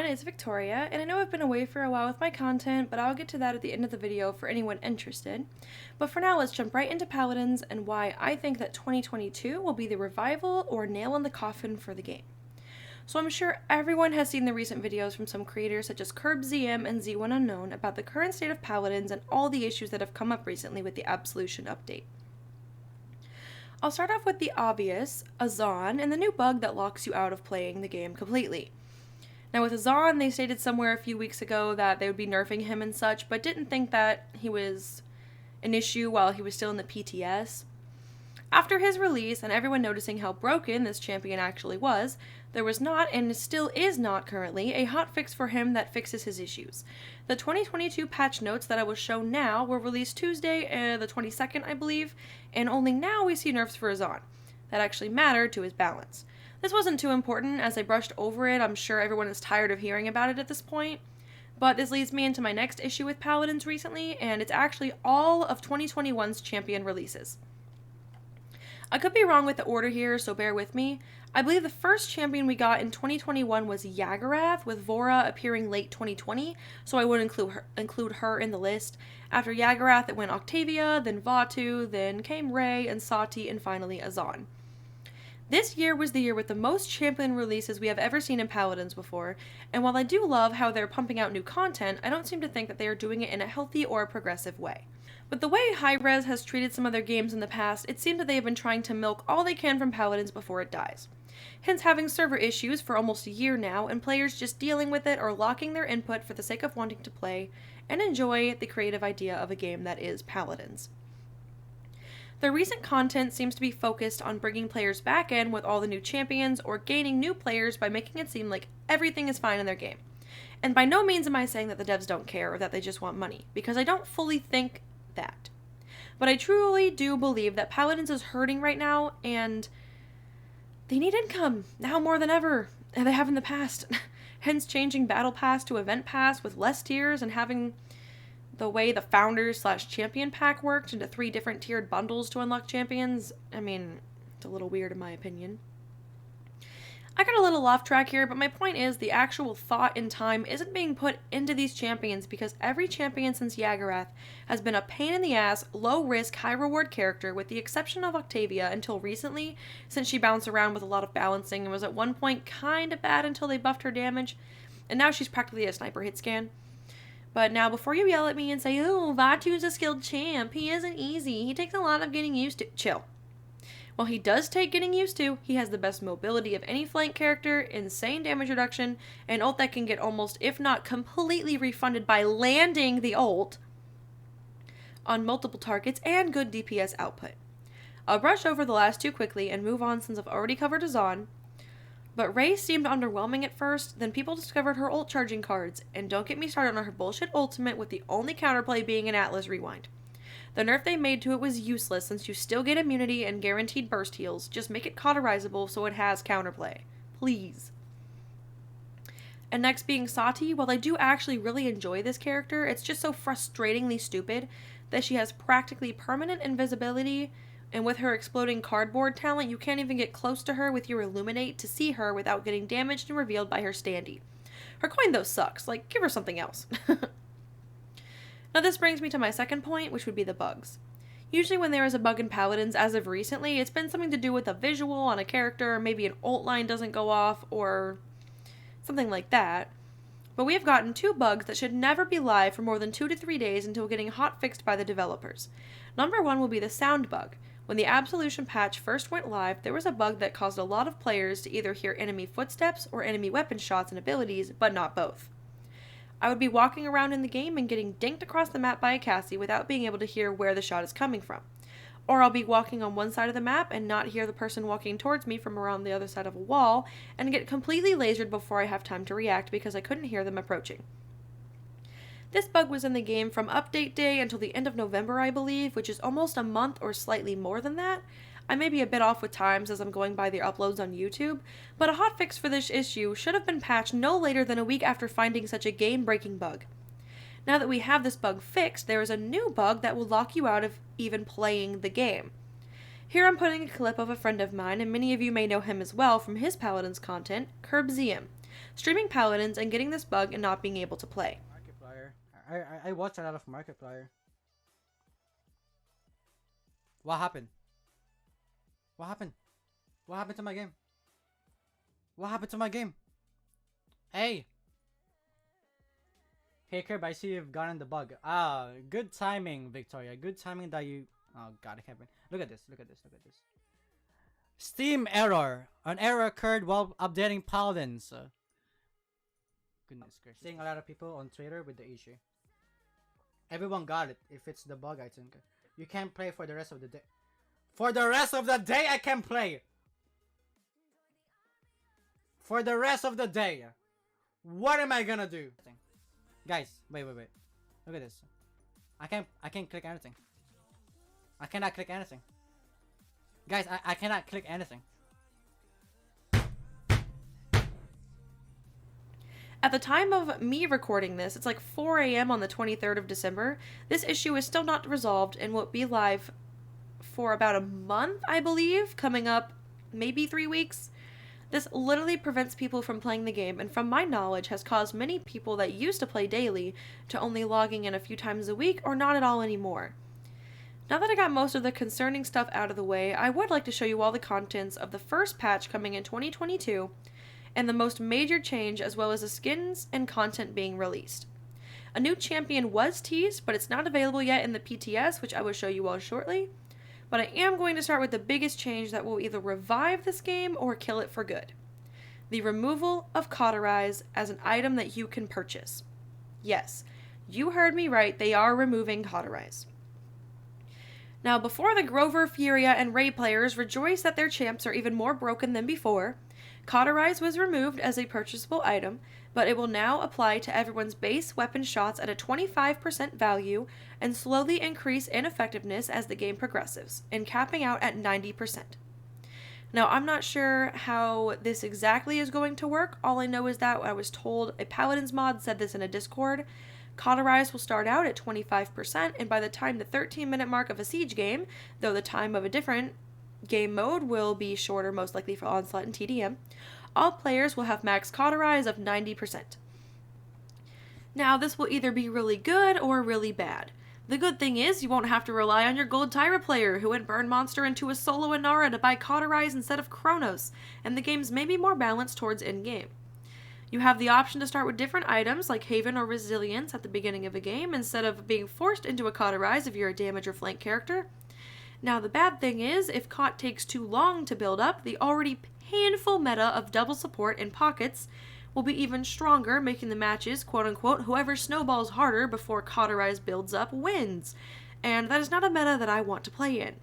everyone, it's Victoria, and I know I've been away for a while with my content, but I'll get to that at the end of the video for anyone interested. But for now, let's jump right into Paladins and why I think that 2022 will be the revival or nail in the coffin for the game. So I'm sure everyone has seen the recent videos from some creators such as CurbZM and Z1 Unknown about the current state of Paladins and all the issues that have come up recently with the Absolution update. I'll start off with the obvious, Azan, and the new bug that locks you out of playing the game completely. Now with Azan, they stated somewhere a few weeks ago that they would be nerfing him and such, but didn't think that he was an issue while he was still in the PTS. After his release, and everyone noticing how broken this champion actually was, there was not, and still is not currently, a hotfix for him that fixes his issues. The 2022 patch notes that I will show now were released Tuesday, the 22nd, I believe, and only now we see nerfs for Azan that actually mattered to his balance. This wasn't too important, as I brushed over it. I'm sure everyone is tired of hearing about it at this point. But this leads me into my next issue with Paladins recently, and it's actually all of 2021's champion releases. I could be wrong with the order here, so bear with me. I believe the first champion we got in 2021 was Yagarath, with Vora appearing late 2020, so I would include her in the list. After Yagarath, it went Octavia, then Vatu, then came Ray and Sati, and finally Azan. This year was the year with the most champion releases we have ever seen in Paladins before, and while I do love how they're pumping out new content, I don't seem to think that they are doing it in a healthy or progressive way. With the way Hi-Rez has treated some of their games in the past, it seems that they have been trying to milk all they can from Paladins before it dies. Hence having server issues for almost a year now, and players just dealing with it or locking their input for the sake of wanting to play and enjoy the creative idea of a game that is Paladins. Their recent content seems to be focused on bringing players back in with all the new champions or gaining new players by making it seem like everything is fine in their game. And by no means am I saying that the devs don't care or that they just want money, because I don't fully think that. But I truly do believe that Paladins is hurting right now, and they need income now more than ever, and they have in the past. Hence changing Battle Pass to Event Pass with less tiers and having the way the Founders/Champion Pack worked into 3 different tiered bundles to unlock champions. I mean, it's a little weird in my opinion. I got a little off track here, but my point is the actual thought and time isn't being put into these champions because every champion since Yagarath has been a pain in the ass, low risk, high reward character with the exception of Octavia until recently, since she bounced around with a lot of balancing and was at one point kinda bad until they buffed her damage, and now she's practically a sniper hit scan. But now, before you yell at me and say, oh, Vatu's a skilled champ, he isn't easy, he takes a lot of getting used to, chill. While he does take getting used to, he has the best mobility of any flank character, insane damage reduction, an ult that can get almost, if not completely refunded by landing the ult on multiple targets, and good DPS output. I'll brush over the last 2 quickly and move on since I've already covered Azan. But Ray seemed underwhelming at first, then people discovered her ult charging cards, and don't get me started on her bullshit ultimate with the only counterplay being an Atlas rewind. The nerf they made to it was useless since you still get immunity and guaranteed burst heals, just make it cauterizable so it has counterplay. Please. And next being Sati, while I do actually really enjoy this character, it's just so frustratingly stupid that she has practically permanent invisibility, and with her exploding cardboard talent, you can't even get close to her with your Illuminate to see her without getting damaged and revealed by her standee. Her coin though sucks, like give her something else. Now this brings me to my second point, which would be the bugs. Usually when there is a bug in Paladins, as of recently, it's been something to do with a visual on a character, maybe an ult line doesn't go off, or something like that. But we have gotten 2 bugs that should never be live for more than 2 to 3 days until getting hotfixed by the developers. Number 1 will be the sound bug. When the Absolution patch first went live, there was a bug that caused a lot of players to either hear enemy footsteps or enemy weapon shots and abilities, but not both. I would be walking around in the game and getting dinked across the map by a Cassie without being able to hear where the shot is coming from. Or I'll be walking on one side of the map and not hear the person walking towards me from around the other side of a wall and get completely lasered before I have time to react because I couldn't hear them approaching. This bug was in the game from update day until the end of November, I believe, which is almost a month or slightly more than that. I may be a bit off with times as I'm going by their uploads on YouTube, but a hotfix for this issue should have been patched no later than a week after finding such a game-breaking bug. Now that we have this bug fixed, there is a new bug that will lock you out of even playing the game. Here I'm putting a clip of a friend of mine, and many of you may know him as well from his Paladins content, CurbZM. streaming Paladins and getting this bug and not being able to play. Markiplier. I watched a lot of Markiplier. What happened? What happened? What happened to my game? What happened to my game? Hey! Hey Curb, I see you've gotten the bug. Ah, good timing, Victoria. Good timing that you... Oh god, I can't... Look at this, look at this, look at this. Steam error. An error occurred while updating Paladins. Goodness gracious. Seeing a lot of people on Twitter with the issue. Everyone got it. If it's the bug, I think. You can't play for the rest of the day. For the rest of the day, I can play! For the rest of the day. What am I gonna do? Guys, wait. Look at this. I can't click anything. I cannot click anything. Guys, I cannot click anything. At the time of me recording this, it's like 4 a.m. on the 23rd of December. This issue is still not resolved and will be live for about a month, I believe, coming up maybe 3 weeks. This literally prevents people from playing the game, and from my knowledge has caused many people that used to play daily to only logging in a few times a week or not at all anymore. Now that I got most of the concerning stuff out of the way, I would like to show you all the contents of the first patch coming in 2022 and the most major change, as well as the skins and content being released. A new champion was teased, but it's not available yet in the PTS, which I will show you all shortly. But I am going to start with the biggest change that will either revive this game or kill it for good. The removal of Cauterize as an item that you can purchase. Yes, you heard me right, they are removing Cauterize. Now, before the Grover, Furia, and Ray players rejoice that their champs are even more broken than before, Cauterize was removed as a purchasable item, but it will now apply to everyone's base weapon shots at a 25% value and slowly increase in effectiveness as the game progresses, and capping out at 90%. Now, I'm not sure how this exactly is going to work. All I know is that I was told a Paladins mod said this in a Discord. Cauterize will start out at 25%, and by the time the 13-minute mark of a siege game, though the time of a different game mode will be shorter, most likely for Onslaught and TDM, all players will have max Cauterize of 90%. Now, this will either be really good or really bad. The good thing is, you won't have to rely on your gold Tyra player who went Burn Monster into a solo Inara to buy Cauterize instead of Chronos, and the game's maybe more balanced towards in-game. You have the option to start with different items like Haven or Resilience at the beginning of a game instead of being forced into a Cauterize if you're a damage or flank character. Now, the bad thing is, if Caut takes too long to build up, the already painful meta of double support in pockets will be even stronger, making the matches, quote-unquote, whoever snowballs harder before Cauterize builds up wins. And that is not a meta that I want to play in.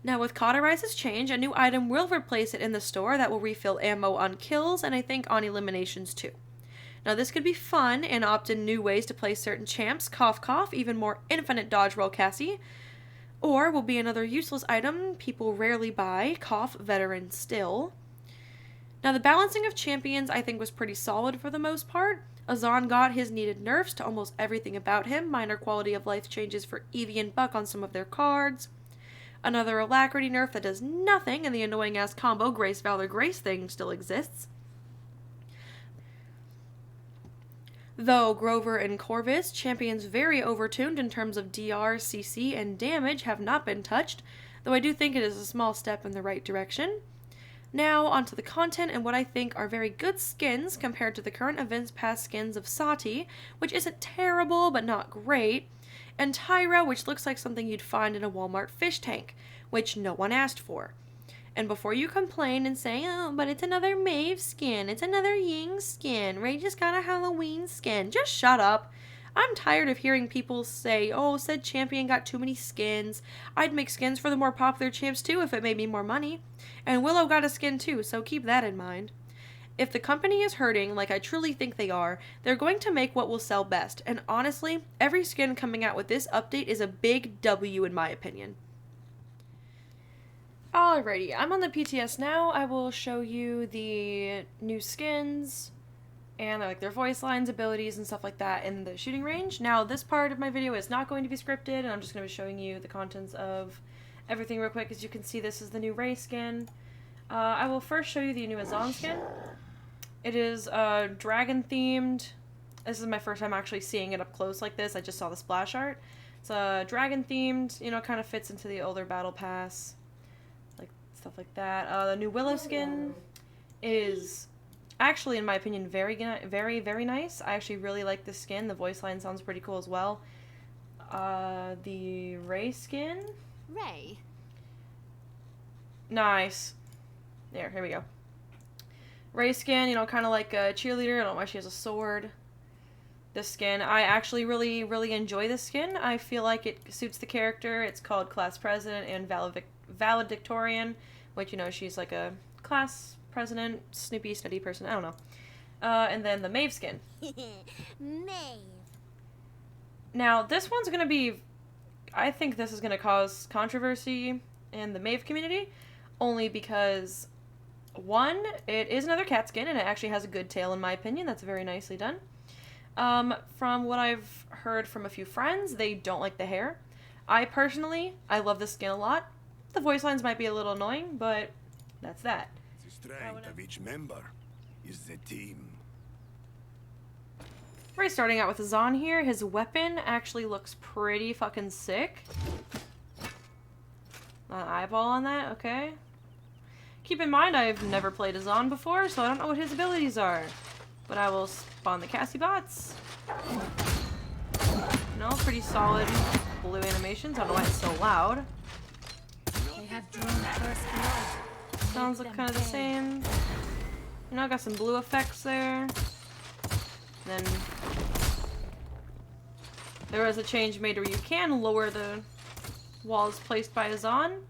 Now, with Cauterize's change, a new item will replace it in the store that will refill ammo on kills, and I think on eliminations too. Now, this could be fun and opt in new ways to play certain champs, cough cough, even more infinite dodge roll Cassie, or will be another useless item people rarely buy, cough veteran still. Now, the balancing of champions I think was pretty solid for the most part. Azan got his needed nerfs to almost everything about him, minor quality of life changes for Eevee and Buck on some of their cards. Another Alacrity nerf that does nothing, and the annoying ass combo Grace Valor Grace thing still exists. Though Grover and Corvus, champions very overtuned in terms of DR, CC, and damage, have not been touched, though I do think it is a small step in the right direction. Now, onto the content and what I think are very good skins compared to the current Events Pass skins of Sati, which isn't terrible but not great, and Tyra, which looks like something you'd find in a Walmart fish tank, which no one asked for. And before you complain and say, oh, but it's another Maeve skin, it's another Ying skin, Ray just got a Halloween skin, just shut up. I'm tired of hearing people say, oh, said champion got too many skins. I'd make skins for the more popular champs too if it made me more money. And Willow got a skin too, so keep that in mind. If the company is hurting, like I truly think they are, they're going to make what will sell best. And honestly, every skin coming out with this update is a big W in my opinion. Alrighty, I'm on the PTS now. I will show you the new skins and like their voice lines, abilities, and stuff like that in the shooting range. Now, this part of my video is not going to be scripted, and I'm just going to be showing you the contents of everything real quick. As you can see, this is the new Ray skin. I will first show you the new Azan skin. It is dragon themed. This is my first time actually seeing it up close like this. I just saw the splash art. It's dragon themed, you know, kind of fits into the older battle pass. Like, stuff like that. The new Willow skin is actually, in my opinion, very, very nice. I actually really like this skin. The voice line sounds pretty cool as well. The Ray skin. Ray? Nice. Here we go. Ray skin, you know, kind of like a cheerleader. I don't know why she has a sword. This skin, I actually really enjoy this skin. I feel like it suits the character. It's called Class President and Valedictorian, which, you know, she's like a class president, snoopy, study person. I don't know. And then the Maeve skin. Maeve. Now, this one's going to be... I think this is going to cause controversy in the Maeve community, only because, one, it is another cat skin, and it actually has a good tail, in my opinion. That's very nicely done. From what I've heard from a few friends, they don't like the hair. I love this skin a lot. The voice lines might be a little annoying, but that's that. The strength of each member is the team. We're starting out with Zahn here. His weapon actually looks pretty fucking sick. An eyeball on that, okay. Keep in mind, I've never played a Zahn before, so I don't know what his abilities are. But I will spawn the Cassie bots. No, pretty solid blue animations. I don't know why it's so loud. They have drawn first blood. Sounds like kind of the same. You know, got some blue effects there. Then there was a change made where you can lower the walls placed by a Zahn.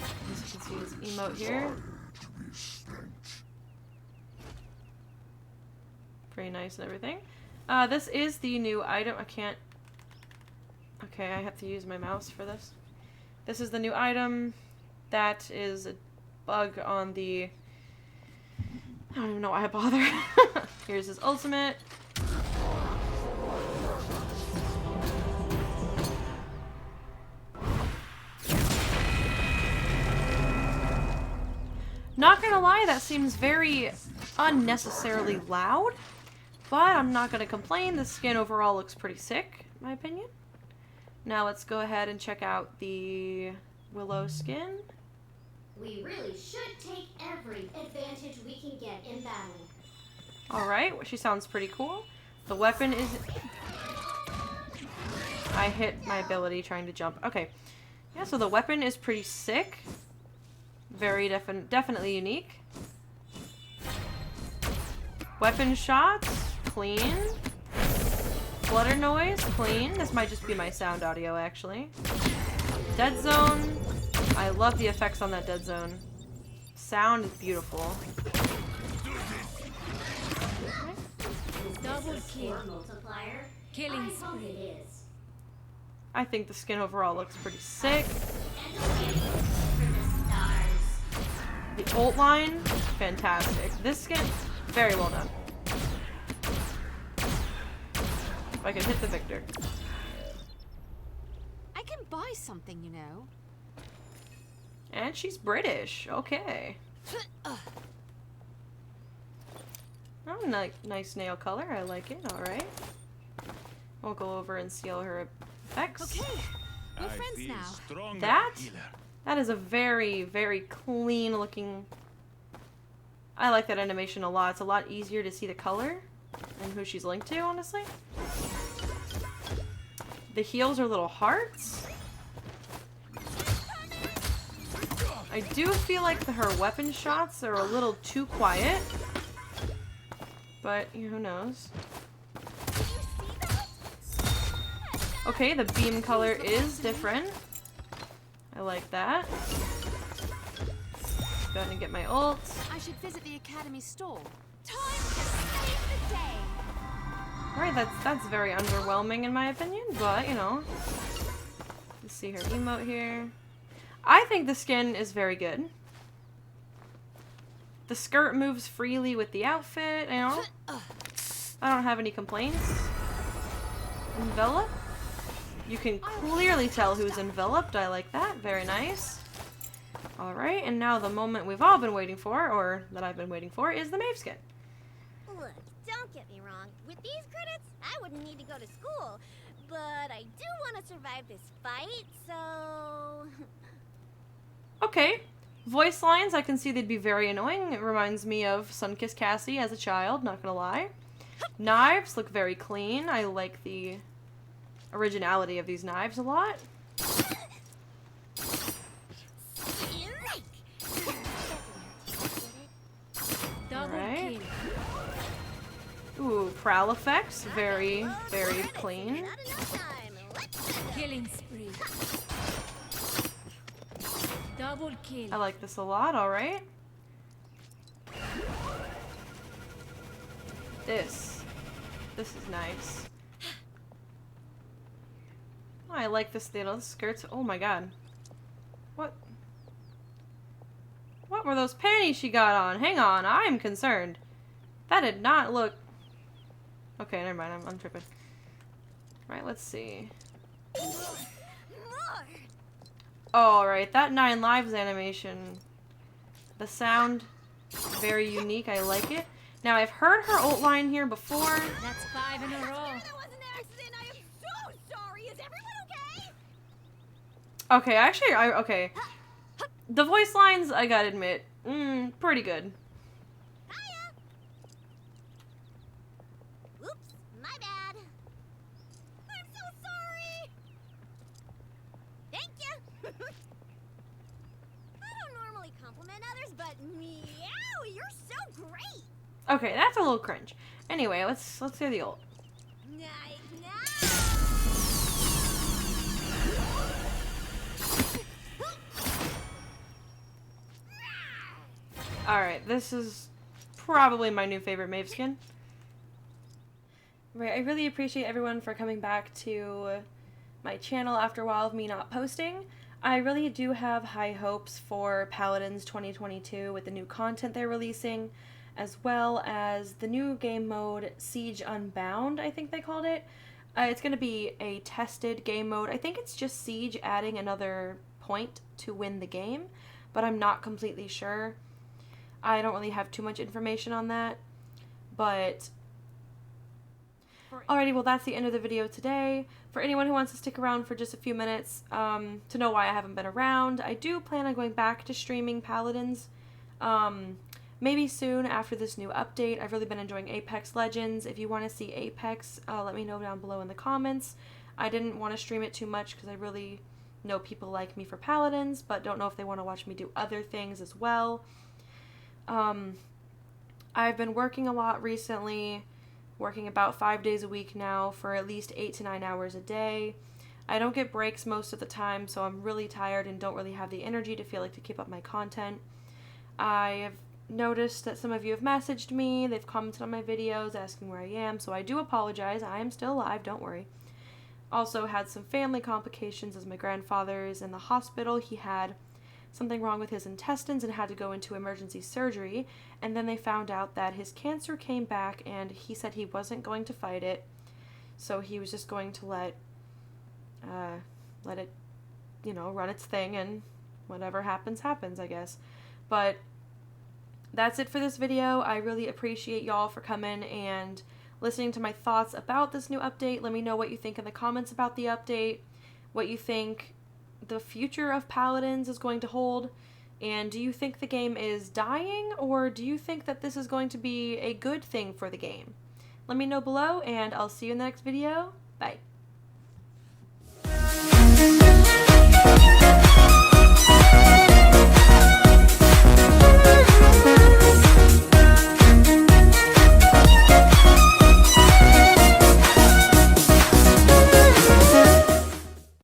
As you can see his emote here. Pretty nice and everything. This is the new item. I can't... Okay, I have to use my mouse for this. This is the new item. That is a bug on the... I don't even know why I bother. Here's his ultimate. Not gonna lie, that seems very unnecessarily loud. But I'm not gonna complain. The skin overall looks pretty sick, in my opinion. Now let's go ahead and check out the Willow skin. We really should take every advantage we can get in battle. Alright, she sounds pretty cool. The weapon is... I hit my ability trying to jump. Okay. Yeah, so the weapon is pretty sick. Very definitely unique. Weapon shots, clean. Flutter noise, clean. This might just be my sound audio, actually. Dead zone. I love the effects on that dead zone. Sound is beautiful. Double kill. Multiplier. Killing I hope spree. it is. I think the skin overall looks pretty sick. And away for the stars. The ult line, fantastic. This skin, very well done. If I can hit the victor. I can buy something, you know. And she's British. Okay. Oh, nice nail color. I like it. Alright. We'll go over and see all her effects. Okay, we're friends now. That is a very clean looking... I like that animation a lot. It's a lot easier to see the color and who she's linked to, honestly. The heels are little hearts. I do feel like her weapon shots are a little too quiet. But who knows. Okay, the beam color is different. I like that. Go ahead and get my ult. I should visit the academy store. Time to save the day. Alright, that's very underwhelming in my opinion, but you know. Let's see her emote here. I think the skin is very good. The skirt moves freely with the outfit, you know. I don't have any complaints. Envelop. You can clearly tell who's enveloped. I like that. Very nice. Alright, and now the moment we've all been waiting for, or that I've been waiting for, is the Maeve skin. Look, don't get me wrong. With these credits, I wouldn't need to go to school. But I do want to survive this fight, so... Okay. Voice lines, I can see they'd be very annoying. It reminds me of Sunkissed Cassie as a child, not gonna lie. Knives look very clean. I like the originality of these knives a lot. Alright. Ooh, prowl effects. Very, very clean. Killing spree. Double kill. I like this a lot, alright. This is nice. Oh, I like this little skirts. Oh my god. What? What were those panties she got on? Hang on, I'm concerned. That did not look... Okay, never mind, I'm tripping. Right, let's see. Alright, that 9 Lives animation. The sound, very unique, I like it. Now, I've heard her ult line here before. That's 5 in a row. That was an accident. I am so sorry. Is everyone okay? Okay, actually, okay. The voice lines, I gotta admit, pretty good. Hiya. Oops, my bad. I'm so sorry. Thank you. I don't normally compliment others, but meow, you're so great. Okay, that's a little cringe. Anyway, let's hear the ult. Alright, this is probably my new favorite Maeve skin. Right, I really appreciate everyone for coming back to my channel after a while of me not posting. I really do have high hopes for Paladins 2022 with the new content they're releasing, as well as the new game mode Siege Unbound, I think they called it. It's going to be a tested game mode. I think it's just Siege adding another point to win the game, but I'm not completely sure. I don't really have too much information on that, but alrighty, well that's the end of the video today. For anyone who wants to stick around for just a few minutes to know why I haven't been around, I do plan on going back to streaming Paladins maybe soon after this new update. I've really been enjoying Apex Legends. If you want to see Apex, let me know down below in the comments. I didn't want to stream it too much because I really know people like me for Paladins, but don't know if they want to watch me do other things as well. I've been working a lot recently, working about 5 days a week now for at least 8 to 9 hours a day. I don't get breaks most of the time, so I'm really tired and don't really have the energy to feel like to keep up my content. I have noticed that some of you have messaged me, they've commented on my videos asking where I am, so I do apologize. I am still alive, don't worry. Also had some family complications as my grandfather is in the hospital. He had something wrong with his intestines and had to go into emergency surgery, and then they found out that his cancer came back and he said he wasn't going to fight it, so he was just going to let it, you know, run its thing, and whatever happens, happens, I guess. But that's it for this video. I really appreciate y'all for coming and listening to my thoughts about this new update. Let me know what you think in the comments about the update, what you think the future of Paladins is going to hold, and do you think the game is dying, or do you think that this is going to be a good thing for the game? Let me know below, and I'll see you in the next video. Bye.